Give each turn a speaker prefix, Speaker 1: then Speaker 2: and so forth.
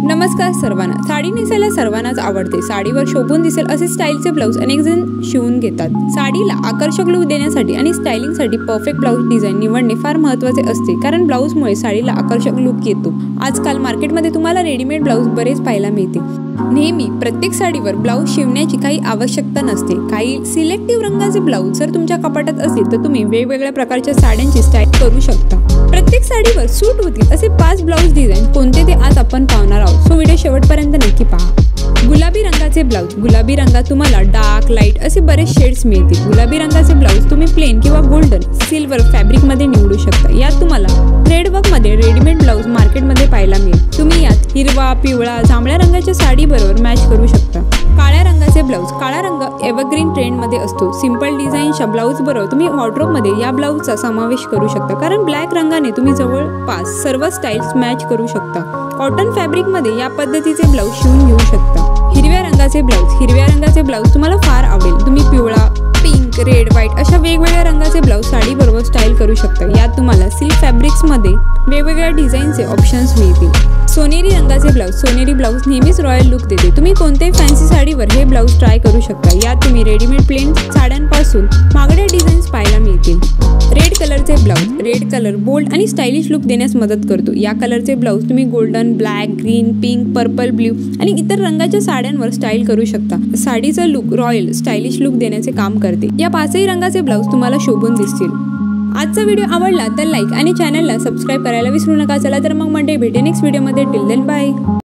Speaker 1: नमस्कार सर्वांना। साडी नेसायला सर्वांनाच आवडते। साडीवर शोभून दिसेल असे स्टाईलचे ब्लाउज अनेक जण शिवून घेतात। साडीला आकर्षक लुक देण्यासाठी आणि स्टायलिंगसाठी परफेक्ट ब्लाउज डिझाइन निवडणे फार महत्त्वाचे असते, कारण ब्लाउजमुळे साडीला आकर्षक लुक येतो। आजकाल मार्केटमध्ये तुम्हाला रेडीमेड ब्लाउज बरेच पाहायला मिळते। नेहमी प्रत्येक साडीवर ब्लाउज शिवण्याची काही आवश्यकता नसते। काही सिलेक्टिव्ह रंगाचे ब्लाउज जर तुमच्या कपाटात असतील तर तुम्ही वेगवेगळ्या प्रकारच्या साड्यांची स्टाईल करू शकता। प्रत्येक साडीवर सूट होतील असे 5 ब्लाउज डिझाइन कोणते ते आज आपण पाहणार आहोत, सो व्हिडिओ शेवटपर्यंत नक्की पहा। गुलाबी रंगाचे ब्लाउज। गुलाबी रंगात तुम्हाला डार्क, लाईट असे बरेच शेड्स मिळतील। गुलाबी रंगाचे ब्लाउज तुम्ही प्लेन किंवा गोल्डन, सिल्वर फॅब्रिक मध्ये निवडू शकता। यात तुम्हाला थ्रेड वर्क मध्ये रेडीमेड ब्लाउज मार्केटमध्ये पाहायला मिळेल। तुम्ही यात हिरवा, पिवळा, जांभळ्या रंगाच्या साडी बरोबर मॅच करू शकता। काळ्या रंगाचे ब्लाउज। काळा रंग एव्हरग्रीन ट्रेंड मध्ये असतो। सिंपल डिझाईनच्या ब्लाउज बरोबर तुम्ही वॉर्डरोब मध्ये या ब्लाउजचा समावेश करू शकता, कारण ब्लॅक रंगाने तुम्ही जवळपास सर्व स्टाईल्स मॅच करू शकता। कॉटन फॅब्रिक मध्ये या पद्धतीचे ब्लाउज शिवून घेऊ शकता। हिरव्या रंगाचे ब्लाउज। हिरव्या रंगाचे ब्लाउज तुम्हाला फार आवडेल। तुम्ही पिवळा, पिंक, रेड, व्हाईट अशा वेगवेगळ्या रंगाचे ब्लाउज साडी बरोबर स्टाईल करू शकता। यात तुम्हाला सिल्क फॅब्रिक्स मध्ये वेगवेगळ्या डिझाईनचे ऑप्शन्स मिळतील। सोनेरी रंगाचे ब्लाउज। सोनेरी ब्लाउज नेहमीच रॉयल लुक देते। तुम्ही कोणत्याही फॅन्सी साडीवर हे ब्लाउज ट्राय करू शकता। यात तुम्ही रेडीमेड प्लेन साड्यांपासून महागड्या डिझाईन्स पाहायला मिळतील। रेड कलरचे ब्लाउज। रेड कलर बोल्ड आणि स्टायलिश लुक देण्यास मदत करतो। या कलरचे ब्लाउज तुम्ही golden, black, green, pink, purple, blue आणि इतर रंगाच्या साड्यांवर स्टाईल करू शकता। साडीचा लुक रॉयल, स्टायलिश लुक देण्याचे काम करते। या 5ही रंगाचे ब्लाउज तुम्हाला शोभून दिसतील। आजचा व्हिडिओ आवडला तर लाईक आणि चॅनलला सबस्क्राईब करायला विसरू नका। चला तर मग मंडळी, भेटू नेक्स्ट व्हिडिओमध्ये। Till then bye.